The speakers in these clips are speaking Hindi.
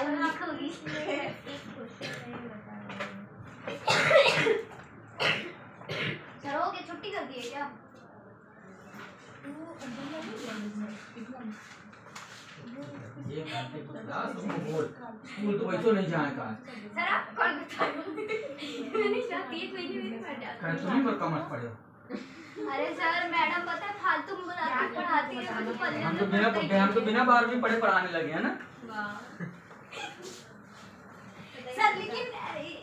सर हो गया, छुट्टी कर दी है क्या? स्कूल तो वैसे नहीं जाने का सर आप कौन बता रहे हो? मैंने जाती है कोई नहीं पढ़ा। तुम ही पर कॉमर्स पढ़े हो। अरे सर मैडम पता है फालतू में पढ़ाती है, मुझे पढ़ने हम तो बिना 12वीं पढ़े पढ़ाने लगे हैं ना। सर लेकिन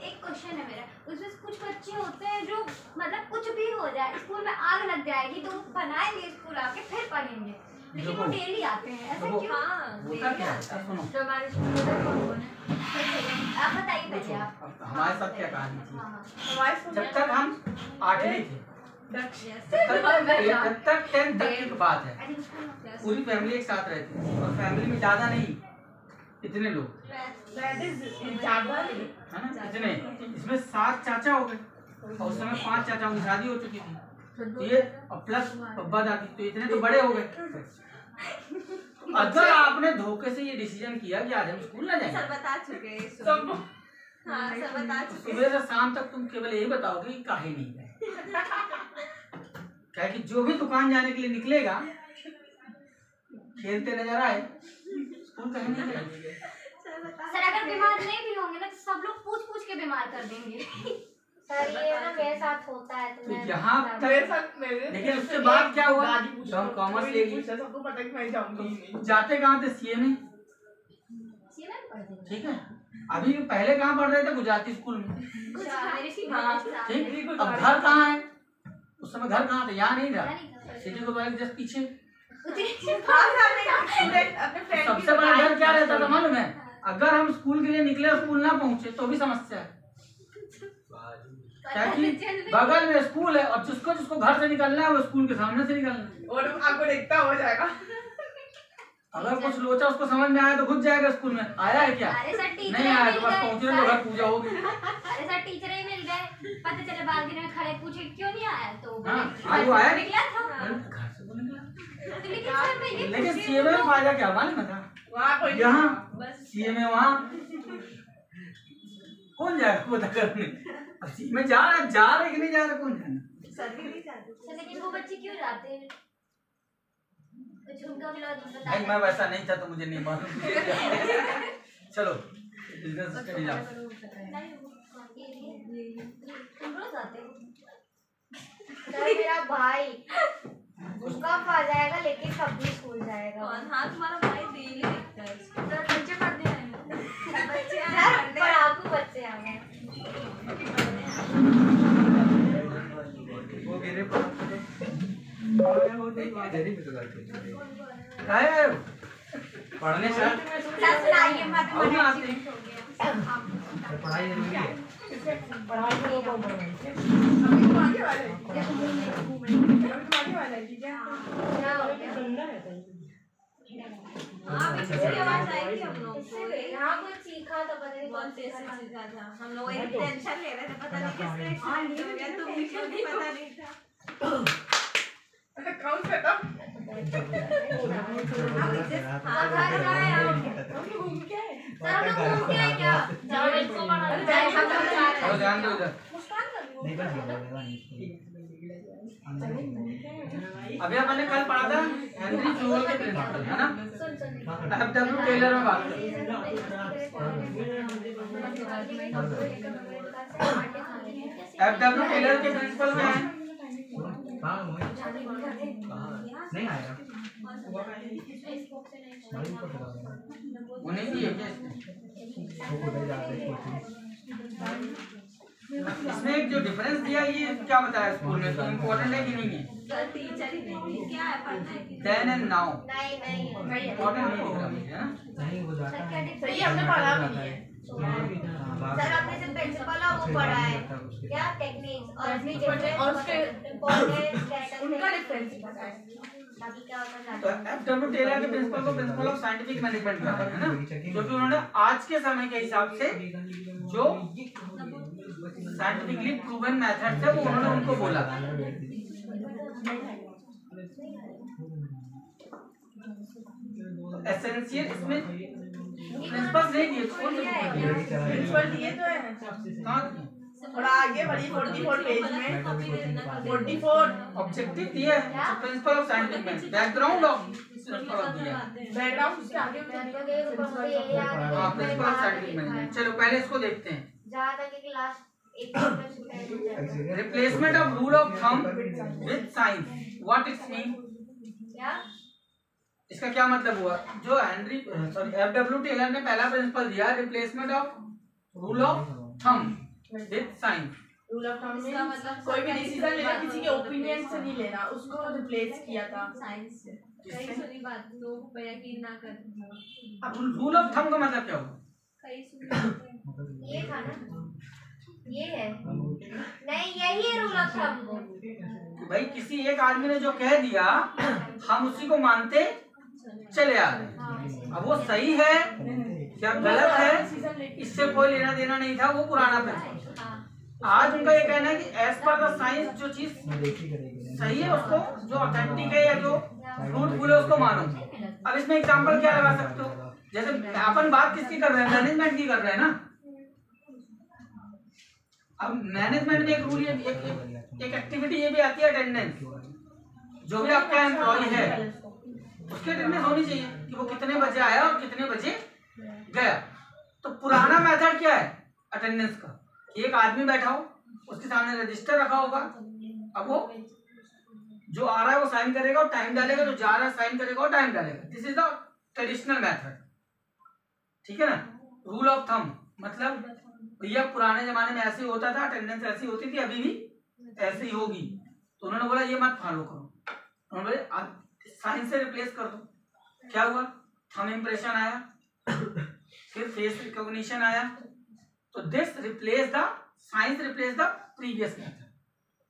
एक क्वेश्चन है मेरा, उसमें कुछ बच्चे होते हैं जो मतलब कुछ भी हो जाए स्कूल में आग लग जाएगी तो वो बनाएंगे स्कूल आके फिर पढ़ेंगे, लेकिन वो डेली आते हैं, ऐसा क्यों? होता क्या है सुनो, जो हमारे स्कूल में कौन है आप बताइए पहले आप। हमारे साथ क्या कहानी थी, हमारे स्कूल जब तक हम 8वीं थे जब तक 10th तक की बात है, पूरी फैमिली एक साथ रहती थी और फैमिली में ज्यादा नहीं, इतने लोग ज्यादा नहीं है ना, इतने, इसमें 7 चाचा हो गए और उस समय 5 चाचाओं की शादी हो चुकी थी, तो ये प्लस पब्बा दादी, तो इतने तो बड़े हो गए। अगर आपने धोखे से ये डिसीजन किया कि आज हम स्कूल ना जाएं, सर बता चुके हैं, हाँ सर बता चुके, सुबह से शाम तक तुम केवल यही बताओगे कि काहे नहीं गए, क्या कि जो भी दुकान जाने के लिए निकलेगा खेलते नजर आए, स्कूल कहीं नहीं जाएंगे। सर अगर बीमार नहीं भी होंगे ना तो सब लोग पूछ पूछ के बीमार कर देंगे। सर ये ना मेरे साथ होता है तो मैं यहाँ लेकिन उसके बाद क्या हुआ, जब हम कॉमर्स ले ली सबको पता है कि मैं जाऊंगी, जाते कहाँ थे, सीए में, ठीक है, अभी पहले कहाँ पढ़ रहे थे, गुजराती स्कूल में, ठीक, अब घर कहाँ है, उस समय घर कहाँ था, यहाँ नहीं था, सिटी को जस्ट पीछे। सबसे बड़ा डर क्या रहता था मालूम है, अगर हम स्कूल के लिए निकले स्कूल ना पहुंचे तो भी समस्या है, क्या कि बगल में स्कूल है और जिसको जिसको घर से निकलना है वो स्कूल के सामने से निकलना है, और आपको देखता हो जाएगा, अगर कुछ लोचा उसको समझ में आया तो घुस जाएगा स्कूल में, आया है क्या, नहीं आया तो बस पहुंचने तो घर पूजा होगी। अरे सर टीचर ही मिल गए, पता चले बालकनी में खड़े पूछे क्यों नहीं आया, तो आज वो आया निकला था घर से तो निकला, लेकिन सर मैं ये लेकिन सीए में फायदा क्या मालूम था, यहाँ सीए में वहाँ कौन जाएगा पता करने, अब सीए में जा रहे कि नहीं जा रहे, कौन जाना, सर भी नहीं जाते, लेकिन वो बच्चे क्यों जाते हैं, कुछ उनका भी नहीं, मैं वैसा नहीं था तो मुझे नहीं मालूम। चलो बिजनेस स्टडी जाओ, मेरा भाई उसका आ जाएगा लेकिन कब भी स्कूल जाएगा। हाँ तुम्हारा भाई डेली देखता है, सर बच्चे पढ़ने आए, बच्चे पढ़ाकू बच्चे आ गए, वो मेरे पास पढ़ने से सुनाइए मत पढ़ाई जरूरी है, पढ़ाई को अभी तो आगे वाला है, ठीक है, हाँ पिछली आवाज आएगी हम लोग को, यहाँ कुछ सीखा तो पता नहीं बहुत तेज सीखा था, हम लोग एक टेंशन ले रहे थे, पता नहीं किसने एक्सीडेंट हो गया, तुम भी क्यों नहीं पता नहीं था, कौन सा था, सर हम लोग घूम के आए क्या, जाओ इसको पढ़ा ध्यान दो इधर, अभी मैंने कल पढ़ा था हेनरी फ्लोवल के प्रिंसिपल है ना, एफडब्ल्यू टेलर में बात एफडब्ल्यू टेलर के प्रिंसिपल में है, नहीं आएगा उन्हें भी है इसमें एक जो डिफरेंस दिया ये क्या बताया स्कूल में, तो इम्पोर्टेंट है कि नहीं है, सर टीचर ही नहीं क्या है पढ़ना है कि देन एंड नाउ नहीं इम्पोर्टेंट नहीं दिख रहा मुझे, है नहीं हो जाता है, सही हमने पढ़ा भी है, सर आपने जो प्रिंसिपल है वो पढ़ा है क्या, टेक्निक्स और उसके उनका डिफरेंस पता है, बाकी क्या होता तो एफडब्ल्यू टेलर के प्रिंसिपल को प्रिंसिपल ऑफ साइंटिफिक मैनेजमेंट कहा है ना, क्योंकि उन्होंने आज के समय के हिसाब से जो साइंटिफिकली प्रूवन मेथड्स है वो उन्होंने उनको बोला, एसेंशियल इसमें प्रिंसिपल नहीं दिए, कौन से प्रिंसिपल दिए तो है कहाँ दिए? थोड़ा आगे बढ़िए 44 पेज में 44 ऑब्जेक्टिव दिया है principle of scientific math, background of principle of दिया है। बैकग्राउंड उसके आगे हाँ प्रिंसिपल ऑफ साइंटिफिक मैथ। चलो पहले इसको देखते हैं। जहाँ तक एक लास्ट एक replacement of rule of thumb with sign, what it's mean? क्या इसका क्या मतलब हुआ? जो हेनरी एफडब्ल्यू टेलर ने पहला प्रिंसिपल दिया, replacement of rule of thumb with sign. Rule of thumb इसका में मतलब कोई भी डिसीजन लेना किसी के ओपिनियन से नहीं लेना, उसको रिप्लेस किया था साइंस से कई सुनी बात लोगों पे यकीन ना कर। अब रूल ऑफ थंब का मतलब क्या हुआ? कई सुनी बातें ये था ना, ये है नहीं, यही है रूल ऑफ थंब। कि भाई किसी एक आदमी ने जो कह दिया हम उसी को मानते चले आ रहे हैं। अब वो सही है क्या गलत है इससे कोई लेना देना नहीं था, वो पुराना प्रिंसिपल। आज उनका ये कहना है कि एज पर द साइंस जो चीज सही है उसको, जो ऑथेंटिक है या जो फ्रूटफुल है उसको मानो। अब इसमें एग्जांपल क्या लगा सकते हो? जैसे अपन बात किसकी कर रहे हैं? मैनेजमेंट की कर रहे हैं ना। अब मैनेजमेंट में एक रूल एक एक्टिविटी ये भी आती है अटेंडेंस। जो भी आपका एम्प्लॉय है उसकी अटेंडेंस होनी चाहिए कि वो कितने बजे आया और कितने बजे गया। तो पुराना मेथड क्या है अटेंडेंस का? एक आदमी बैठा हो, उसके सामने रजिस्टर रखा होगा, अब वो जो आ रहा है वो साइन करेगा और टाइम डालेगा, जो जा रहा है साइन करेगा और टाइम डालेगा। This is the traditional method, ठीक है ना। रूल ऑफ थंब मतलब भैया पुराने जमाने में ऐसे होता था, अटेंडेंस ऐसी होती थी, अभी भी ऐसे ही होगी। तो उन्होंने बोला ये मत फॉलो करो, उन्होंने बोले साइन से रिप्लेस कर दो। क्या हुआ? थंब इंप्रेशन आया, फिर फेस रिकॉग्निशन आया। तो this replace the science replace the previous method.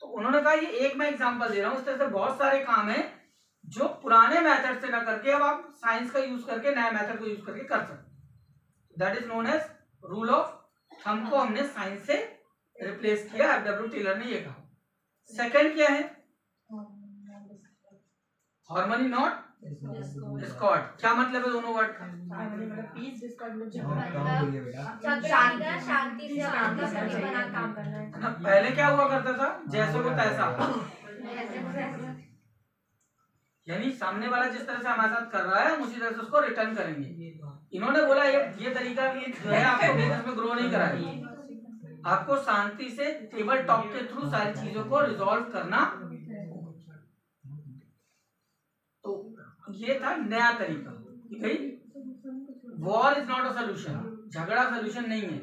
तो उन्होंने कहा ये एक मैं एग्जांपल दे रहा हूँ, इस तरह से बहुत सारे काम हैं जो पुराने मेथड से ना करके अब आप साइंस का यूज करके नया मेथड को यूज करके कर सकते। That is known as rule of thumb को हमने साइंस से रिप्लेस किया, एफडब्ल्यू टेलर ने ये कहा। सेकंड क्या है? Harmony not Discord. क्या मतलब है दोनों वर्ड का? पीस डिस्कॉर्ड में शांति से काम करना है। ना पहले क्या हुआ करता था? जैसे को तैसा, यानी सामने वाला जिस तरह से हमारे साथ कर रहा है हम उसी तरह से उसको रिटर्न करेंगे। इन्होंने बोला ये तरीका जो है आपको बिजनेस में ग्रो नहीं कराएगा, आपको शांति से टेबल टॉक के थ्रू सारी चीजों को रिजॉल्व करना। तो ये था नया तरीका कि भाई war is not a solution, झगड़ा सोल्यूशन नहीं है।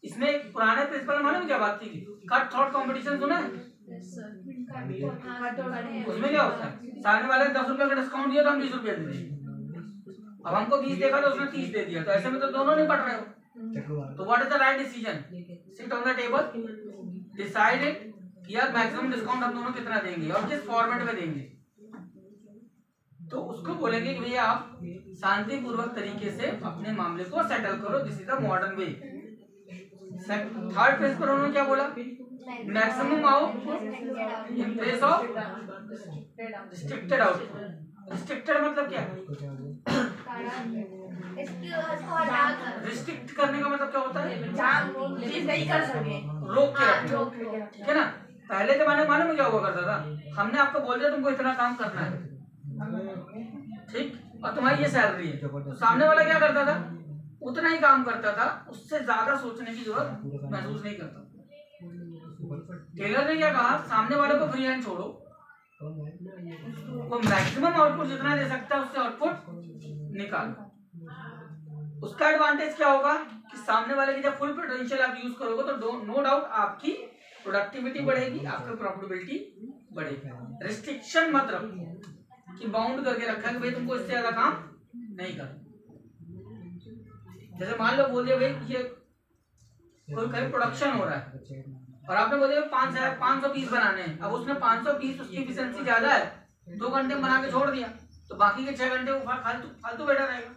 इसमें पुराने प्रिंसिपल मालूम क्या बात थी? कट थ्रोट कंपटीशन सुना है? उसमें क्या होता है? सामने वाले 10 रुपए का डिस्काउंट दिया तो हम 20 रुपए दे देंगे। अब हमको 20 देखा तो उसने 30 दे दिया, तो ऐसे में तो दोनों नहीं पढ़ रहे हो। तो what is the right decision? Sit on the table, decide it कि यार मैक्सिमम डिस्काउंट हम दोनों कितना देंगे और किस फॉर्मेट में देंगे। तो उसको बोलेंगे कि भैया आप शांतिपूर्वक तरीके से अपने मामले को सेटल करो, this is the modern way. Third principal उन्होंने क्या बोला? Maximum output in place of restricted output. Restricted मतलब क्या? रिस्ट्रिक्ट करने का मतलब क्या होता है? चीज नहीं कर सके, रोक के रखना, ठीक है ना। पहले जमाने में मालूम क्या हुआ करता था? हमने आपको बोल दिया तुमको इतना काम करना है, ठीक, और तुम्हारी ये सैलरी है। तो सामने वाला क्या करता था? उतना ही काम करता था, उससे ज्यादा सोचने की जरूरत महसूस नहीं करता। टेलर ने क्या कहा? सामने वाले को फ्री हैंड छोड़ो, वो मैक्सिमम आउटपुट जितना दे सकता है उससे आउटपुट निकालो। उसका एडवांटेज क्या होगा कि सामने वाले की जब फुल पोटेंशियल आप यूज करोगे तो नो डाउट आपकी प्रोडक्टिविटी बढ़ेगी, आपकी प्रॉफिटेबिलिटी बढ़ेगी। रिस्ट्रिक्शन मत रखो कि बाउंड करके रखा कि भाई तुमको इससे ज्यादा काम नहीं करना। जैसे मान लो बोलिए भाई ये कोई कहीं प्रोडक्शन हो रहा है और आपने बोले 500 पीस बनाने हैं, अब उसने 500 पीस उसकी एफिशिएंसी ज्यादा है, 2 घंटे में बना के छोड़ दिया, तो बाकी के 6 घंटे वो फालतू बैठा रहेगा।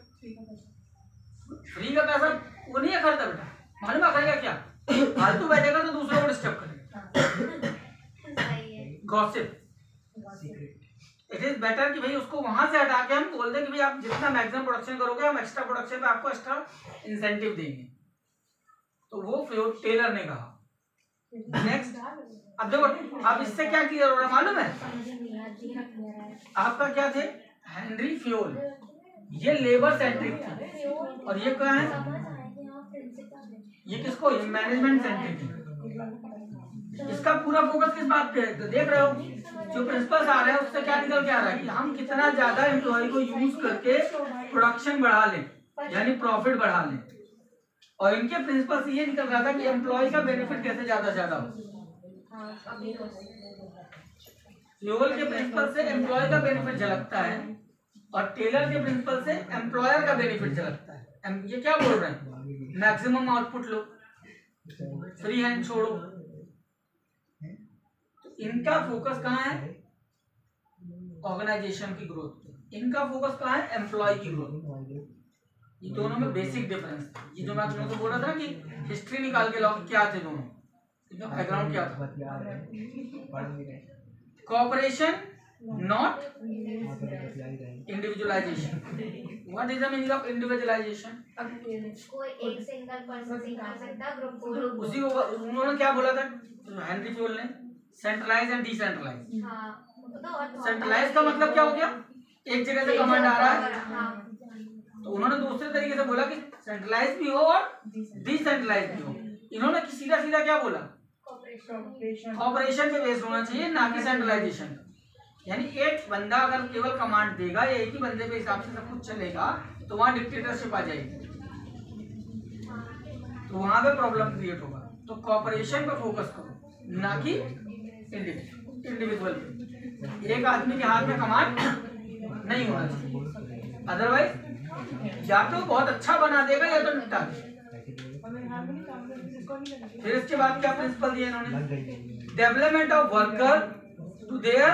फ्री का पैसा वो नहीं है खर्चा बेटा, मालूम है करेगा क्या? फालतू बैठेगा तो दूसरों को डिस्टर्ब करेगा, गॉसिप। इट इज बेटर कि भाई उसको वहां से हटा के हम बोल दें कि भाई आप जितना मैक्सिमम प्रोडक्शन करोगे हम एक्स्ट्रा प्रोडक्शन पे आपको एक्स्ट्रा इंसेंटिव देंगे। तो वो टेलर ने कहा। नेक्स्ट, अब देखो अब इससे क्या क्लियर हो रहा है मालूम है? आपका क्या थे? हेनरी फ्योल, ये लेबर सेंट्रिक थे, और ये क्या है? ये किसको? मैनेजमेंट सेंट्रिक है। इसका पूरा फोकस किस बात पे है? तो देख रहे हो जो प्रिंसिपल्स आ रहे हैं उससे क्या निकल के आ रहा है कि हम कितना ज्यादा एम्प्लॉय को यूज करके प्रोडक्शन बढ़ा लें, यानी प्रॉफिट बढ़ा लें। और इनके प्रिंसिपल से ये निकल रहा था कि एम्प्लॉय का बेनिफिट कैसे ज्यादा से ज्यादा हो। फ्यूल के प्रिंसिपल से एम्प्लॉय का बेनिफिट झलकता है और टेलर के प्रिंसिपल से एम्प्लॉयर का बेनिफिट झलकता है। ये क्या बोल रहे हैं? Maximum output low, free hand छोड़ो। तो इनका फोकस कहाँ है? ऑर्गेनाइजेशन की ग्रोथ पे। इनका फोकस कहाँ है? एम्प्लॉय की ग्रोथ। ये दोनों में बेसिक डिफरेंस। ये जो मैं आप लोगों को बोल रहा था कि हिस्ट्री निकाल के लाओ क्या थे दोनों, बैकग्राउंड क्या था? Cooperation not individualisation. What is the meaning of individualisation? कोई एक सिंगल पर्सन सिखा सकता, ग्रुप उसी को उन्होंने क्या बोला था हेनरी फ्यूल ने? Centralise and decentralise. सेंट्रलाइज का मतलब क्या हो गया? एक जगह से कमांड आ रहा है। तो उन्होंने दूसरे तरीके से बोला कि सेंट्रलाइज भी हो और डिसेंट्रलाइज भी हो। इन्होंने सीधा सीधा क्या बोला? ऑपरेशन पे बेस्ड होना चाहिए, ना कि सेंट्रलाइजेशन। यानी एक बंदा अगर केवल कमांड देगा या एक ही बंदे पे हिसाब से सब कुछ चलेगा तो वहां डिक्टेटरशिप आ जाएगी, तो वहां पे प्रॉब्लम क्रिएट होगा। तो कॉपरेशन पे फोकस करो, ना कि इंडिविजुअल पे। एक आदमी के हाथ में कमांड नहीं होना चाहिए, अदरवाइज या तो बहुत अच्छा बना देगा या तो निपटा देगा। फिर इसके बाद क्या प्रिंसिपल दिया इन्होंने? Development of worker to their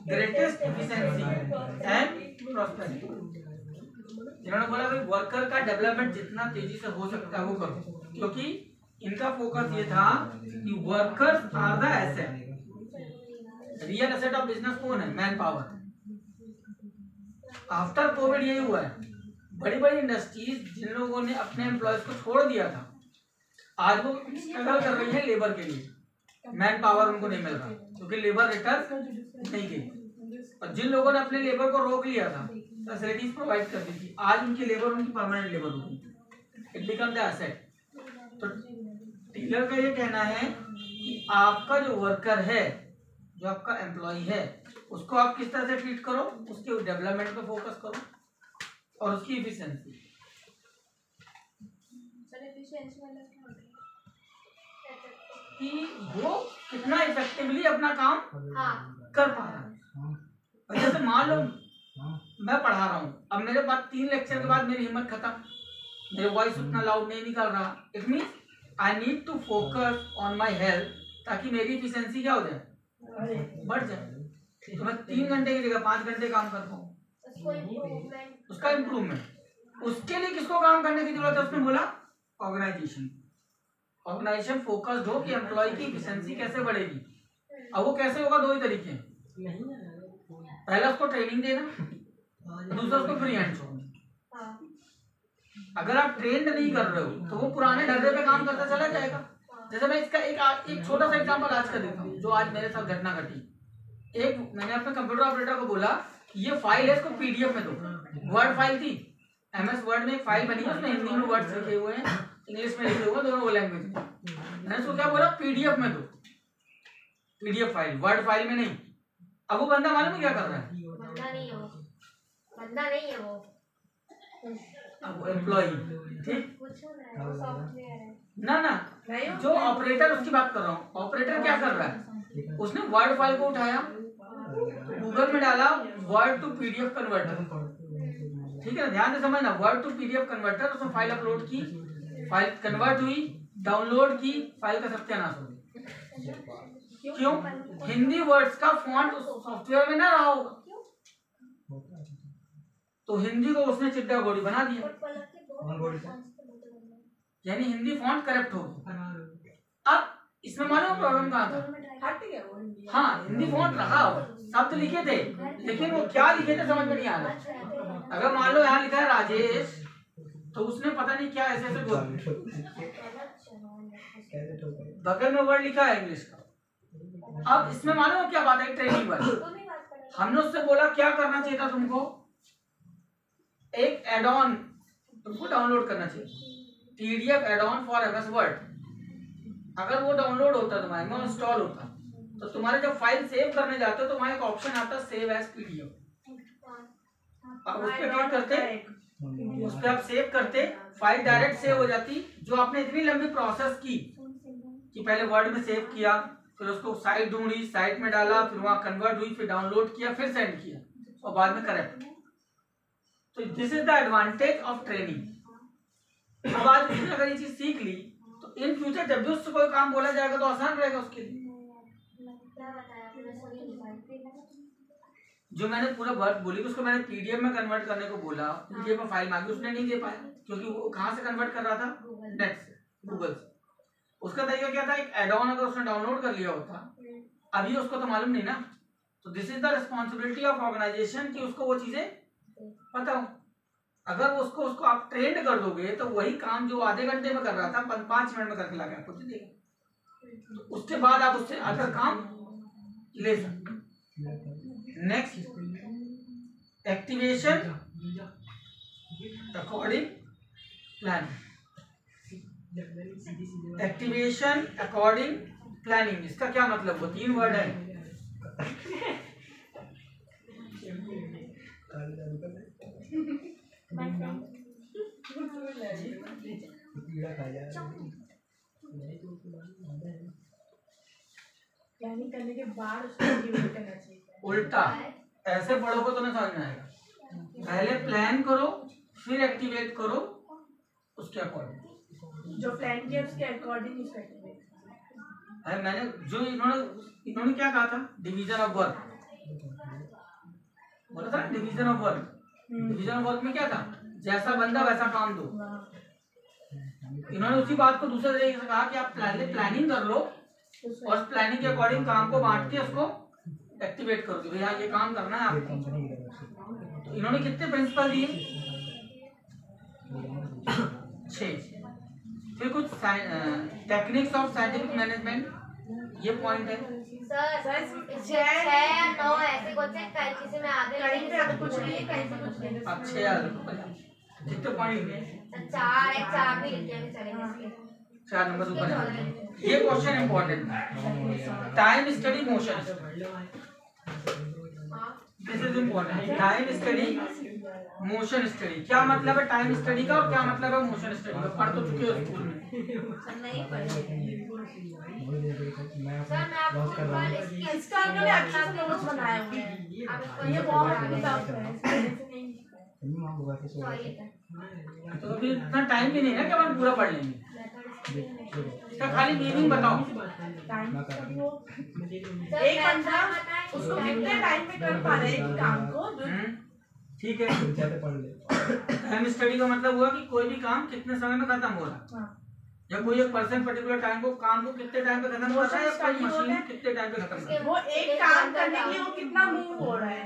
greatest efficiency and prosperity. इन्होंने बोला भाई वर्कर का डेवलपमेंट जितना तेजी से हो सकता है वो करो, क्योंकि इनका फोकस ये था कि workers are the asset. Real asset of business कौन है? Man power. आफ्टर कोविड यही हुआ है, बड़ी बड़ी इंडस्ट्रीज जिन लोगों ने अपने एम्प्लॉयज को छोड़ दिया था आज वो स्ट्रगल कर रही है लेबर के लिए। मैन पावर उनको नहीं मिल रहा क्योंकि लेबर रिटर्न नहीं गई, और जिन लोगों ने अपने लेबर को रोक लिया था फैसिलिटीज प्रोवाइड कर दी थी, आज उनकी लेबर उनकी परमानेंट लेबर होगी। It become the asset. तो टेलर का ये कहना है कि आपका जो वर्कर है, जो आपका एम्प्लॉय है, उसको आप किस तरह से ट्रीट करो, उसके डेवलपमेंट पे फोकस करो और उसकी इफिशिएंसी। कि वो कितना इफेक्टिवली अपना काम कर पा रहा है। जैसे मान लो मैं पढ़ा रहा हूँ, अब मेरे पास 3 लेक्चर के बाद मेरी हिम्मत खत्म, मेरे वॉइस उतना लाउड नहीं निकल रहा। It means I need to focus on my health, ताकि मेरी इफिशिएंसी क्या हो जाए? बढ़ जाए। तो मैं 3 घंटे की जगह 5 घंटे काम कर पाऊँ, उसका इम्प्रूवमेंट। उसके लिए किसको काम करने की जरूरत है? उसने बोला ऑर्गेनाइजेशन। ऑर्गेनाइजेशन फोकस्ड हो कि एम्प्लॉय की एफिशिएंसी कैसे बढ़ेगी। अब वो कैसे होगा? 2 ही तरीके हैं, पहला उसको ट्रेनिंग देना, दूसरा उसको फ्री हैंड छोड़ना। अगर आप ट्रेंड नहीं कर रहे हो तो वो पुराने ढर्रे पे काम करता चला जाएगा। जैसे मैं इसका एक छोटा सा एग्जांपल आज का देता हूँ जो आज मेरे साथ घटना घटी। मैंने अपने कंप्यूटर ऑपरेटर को बोला ये फाइल है, इसको पीडीएफ में दो। वर्ड फाइल थी, एमएस वर्ड में एक फाइल बनी है, उसमें हिंदी में वर्ड्स लिखे हुए हैं, इंग्लिश में लिखे हुए, दोनों वो लैंग्वेज में। मैंने उसको क्या बोला? पीडीएफ में दो, पीडीएफ फाइल, वर्ड फाइल में नहीं। अब वो बंदा मालूम है क्या कर रहा है? बंदा नहीं है वो, अब वो एम्प्लॉय, ठीक ना जो ऑपरेटर, उसकी बात कर रहा हूँ। ऑपरेटर क्या कर रहा है? उसने वर्ड फाइल को उठाया, गूगल में डाला वर्ड टू पीडीएफ कन्वर्टर, ठीक है, ध्यान से समझना, वर्ड टू पीडीएफ कन्वर्टर। उसमें फाइल अपलोड की, फाइल कन्वर्ट हुई, डाउनलोड की, फाइल का सत्यानाश हो गया। क्यों? हिंदी वर्ड्स का फॉन्ट उस सॉफ्टवेयर में ना रहा होगा, तो हिंदी को उसने चिट्टा गोड़ी बना दिया, यानी हिंदी फॉन्ट करेक्ट हो गया। अब इसमें मालूम प्रॉब्लम कहाँ था? हाँ, हिंदी फॉन्ट रहा हो शब्द लिखे थे, लेकिन वो क्या लिखे थे समझ में नहीं आ रहा। अगर मान लो यहाँ लिखा है राजेश, तो उसने पता नहीं क्या ऐसे ऐसे बोल, बगल में वर्ड लिखा है इंग्लिश का। अब इसमें मालूम क्या बात है, ट्रेनिंग वर्ड। हमने उससे बोला क्या करना चाहिए था तुमको, एक एड ऑन तुमको डाउनलोड करना चाहिए, PDF add on for MS word. अगर वो डाउनलोड होता तुम्हारे में, इंस्टॉल होता, तो तुम्हारे जब फाइल सेव करने जाते हो तो वहां एक ऑप्शन आता सेव एज PDF। अब उस पर क्लिक करते, उस पर आप सेव करते, फाइल डायरेक्ट सेव हो जाती। जो आपने इतनी लंबी प्रोसेस की कि पहले वर्ड में सेव किया, फिर उसको साइट ढूंढी, साइट में डाला, फिर वहां कन्वर्ट हुई, फिर डाउनलोड किया, फिर सेंड किया और बाद में करेक्ट। तो this is the advantage of training. अब आज उसने अगर ये चीज सीख ली तो इन फ्यूचर जब भी उससे कोई काम बोला जाएगा तो आसान रहेगा उसके लिए। जो मैंने पूरा वर्ड बोली उसको मैंने PDF में कन्वर्ट करने को बोला, PDF में फाइल मांगी, उसने नहीं दे पाया क्योंकि वो कहाँ से कन्वर्ट कर रहा था, नेट से, गूगल से। उसका तरीका क्या था, एक एड ऑन अगर उसने डाउनलोड कर लिया होता, अभी उसको तो मालूम नहीं ना। तो this is the responsibility of organization कि उसको वो चीजें पता हो। अगर उसको आप ट्रेंड कर दोगे तो वही काम जो आधे घंटे में कर रहा था 5 मिनट में करके लाके आपको दे देगा। तो उसके बाद आप उससे अदर काम ले सकते। Next, activation according planning. Activation according planning, इसका क्या मतलब, वो 3 वर्ड है। प्लानिंग करने के बाद उसको एक्टिवेट करना चाहिए। उल्टा ऐसे पढ़ोगे तो नहीं समझ में आएगा। पहले प्लान करो, फिर एक्टिवेट करो उसके अकॉर्डिंग। जो प्लान किया उसके अकॉर्डिंग उसको एक्टिवेट। अरे मैंने जो इन्होंने क्या कहा था, डिवीजन ऑफ वर्क बोला था, division of work. Division of work में क्या था, जैसा बंदा वैसा काम दो। इन्होंने उसी बात को दूसरे तरीके से कहा कि आप पहले प्लानिंग कर लो और प्लानिंग के अकॉर्डिंग काम को बांट के उसको एक्टिवेट करो कि भैया ये काम करना है आपको। तो इन्होंने कितने प्रिंसिपल दिए, 6। फिर कुछ टेक्निक्स ऑफ साइंटिफिक मैनेजमेंट, ये पॉइंट है। सर 6 या 9 ऐसे कौन से किसी में आधे कहीं कुछ नहीं, कहीं से कुछ नहीं। अब 6 कितने पॉइंट है, 4 भी लिख के चलेंगे। 4 नंबर ऊपर है। ये क्वेश्चन इंपॉर्टेंट है, time study motion. This is important, time study motion study. क्या मतलब है टाइम स्टडी का और क्या मतलब है मोशन स्टडी का, पढ़ तो चुके हो स्कूल में। नहीं पढ़े सर मैं आपको इसका हमने अच्छा से नोट्स बनाए हुए हैं। ये बहुत टफ है। तो अभी इतना टाइम भी नहीं है कि अपन पूरा पढ़ लेंगे। इसका खाली मीनिंग बताओ। एक बंदा उसको कितने टाइम में कर पा रहे हैं काम को। ठीक है, टाइम स्टडी का मतलब हुआ कि कोई भी काम कितने समय में खत्म हो रहा है, या कोई एक पर्सन पर्टिकुलर टाइम को काम को कितने टाइम पे खत्म हो रहा है, या कोई मशीन कितने टाइम पे खत्म कर रहा है। वो एक काम करने के लिए वो कितना मूव हो रहा है।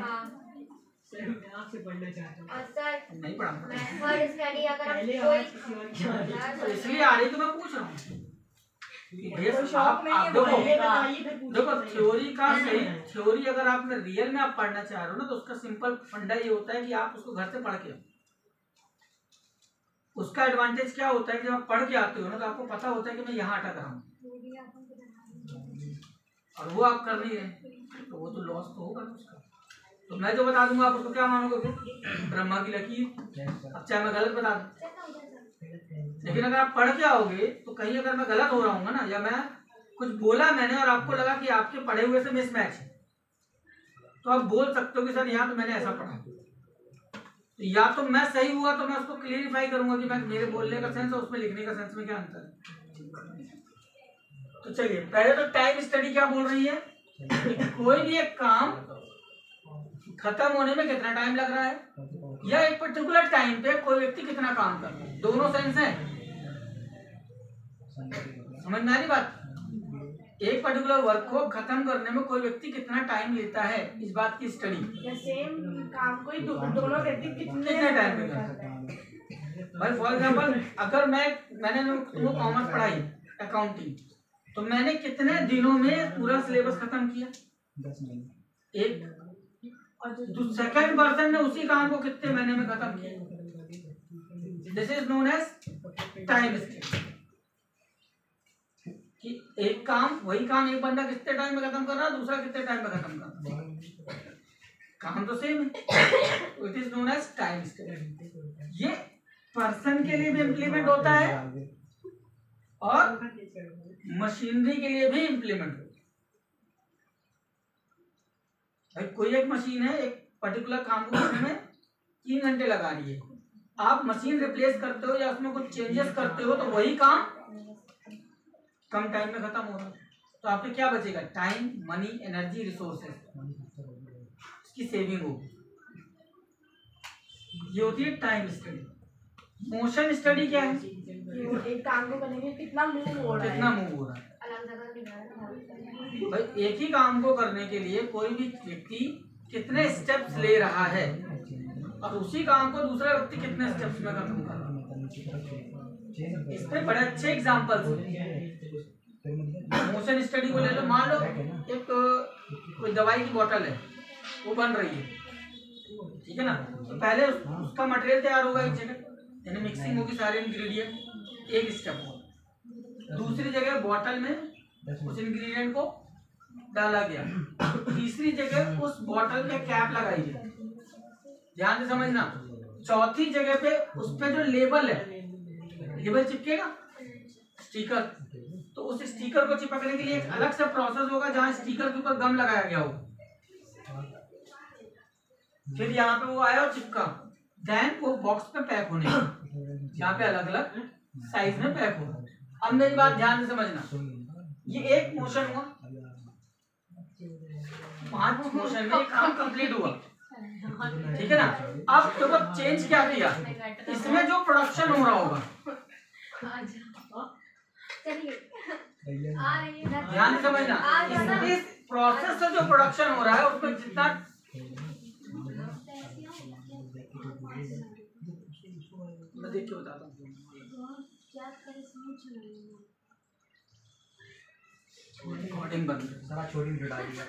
और सर नहीं पढ़ा वर्ड स्टडी अगर कोई इसलिए आ रही तो मैं पूछ रहा हूँ। आप देखो थ्योरी का सही, थ्योरी अगर आपने रियल में आप पढ़ना चाह रहे हो ना तो उसका सिंपल फंडा ये होता है कि आप उसको घर से पढ़ के, उसका एडवांटेज क्या होता है कि जब आप पढ़ के आते हो ना तो आपको पता होता है कि मैं यहाँ अटक रहा हूँ, और वो आप कर नहीं रहे तो वो तो लॉस तो होगा उसका। तो मैं जो बता दूंगा आप उसको क्या मानोगे, फिर ब्रह्मा की लकीर। अब चाहे मैं गलत बता दूं, लेकिन अगर आप पढ़ के आओगे तो कहीं अगर मैं गलत हो रहा हूँ ना, या मैं कुछ बोला मैंने और आपको लगा कि आपके पढ़े हुए से मिसमैच है, तो आप बोल सकते हो कि सर यहाँ तो मैंने ऐसा पढ़ा। तो या तो मैं सही हुआ तो मैं उसको क्लियरिफाई करूंगा कि मैं मेरे बोलने का सेंस और उसमें लिखने का सेंस में क्या अंतर है। तो चलिए पहले तो टाइम स्टडी क्या बोल रही है, कोई भी एक काम खत्म होने में कितना टाइम लग रहा है, या एक पर्टिकुलर टाइम पे कोई व्यक्ति कितना काम कर रहा है, दोनों सेंस है। समझ में आ रही बात। एक पर्टिकुलर वर्क को खत्म करने में कोई व्यक्ति कितना टाइम लेता है, इस बात की स्टडी। या सेम काम को ही दोनों व्यक्ति कितने टाइम में करते हैं। भाई फॉर एग्जांपल अगर मैंने तुमको कॉमर्स पढ़ाई अकाउंटिंग, तो मैंने कितने दिनों में पूरा सिलेबस खत्म किया? 10 महीने। एक सेकंड पर्सन ने उसी काम को कितने महीने में खत्म किया? This is known as time scale. कि एक काम, वही काम एक बंदा कितने टाइम में खत्म कर रहा है, दूसरा कितने टाइम में खत्म कर रहा है, काम तो सेम है। It is known as time scale. ये पर्सन के लिए भी इम्प्लीमेंट होता है और मशीनरी के लिए भी इम्प्लीमेंट होता है। भाई कोई एक मशीन है, एक पर्टिकुलर काम को करने में 3 घंटे लगा रही है, आप मशीन रिप्लेस करते हो या उसमें कुछ चेंजेस करते हो तो वही काम कम टाइम में खत्म हो रहा है। तो आपको क्या बचेगा? टाइम, मनी, एनर्जी, रिसोर्सेज, इसकी सेविंग होगी। ये होती है टाइम स्टडी। मोशन स्टडी क्या है? एक काम को करने में कितना मूव हो रहा है, कितना मूव हो रहा है। अलग जगह की भाई एक ही काम को करने के लिए कोई भी व्यक्ति कितने स्टेप्स ले रहा है और उसी काम को दूसरा व्यक्ति कितने स्टेप्स में खत्म कर रहा है। इसमें बड़े अच्छे एग्जांपल्स मोशन स्टडी को ले लो। मान लो एक कोई दवाई की बोतल है, वो बन रही है, ठीक है ना। तो पहले उसका मटेरियल तैयार होगा एक जगह, यानी मिक्सिंग होगी सारे इंग्रेडिएंट, एक स्टेप हो। दूसरी जगह बोतल में उस इंग्रेडिएंट को डाला गया, तीसरी जगह उस बोतल पे कैप लगाई गई, ध्यान से समझना। चौथी जगह पे उस पे जो लेबल है, लेबल चिपकेगा, स्टिकर, तो उस स्टिकर को चिपकने के लिए एक अलग से प्रोसेस होगा जहां स्टिकर के ऊपर गम लगाया गया होगा। फिर यहाँ पे वो आया और चिपका, देन वो बॉक्स में पैक होने, यहाँ पे अलग अलग साइज में पैक होगा। अब मेरी बात ध्यान से समझना, ये एक मोशन हुआ, 5 मोशन में काम कंप्लीट हुआ, ठीक है ना। अब तो चेंज क्या किया, इसमें जो प्रोडक्शन हो रहा होगा, ध्यान से समझना, इस प्रोसेस से जो प्रोडक्शन हो रहा है उसमें जितना मैं देख के बताता हूँ। रिकॉर्डिंग बंद, सारा छोटी वीडियो डाल दिया।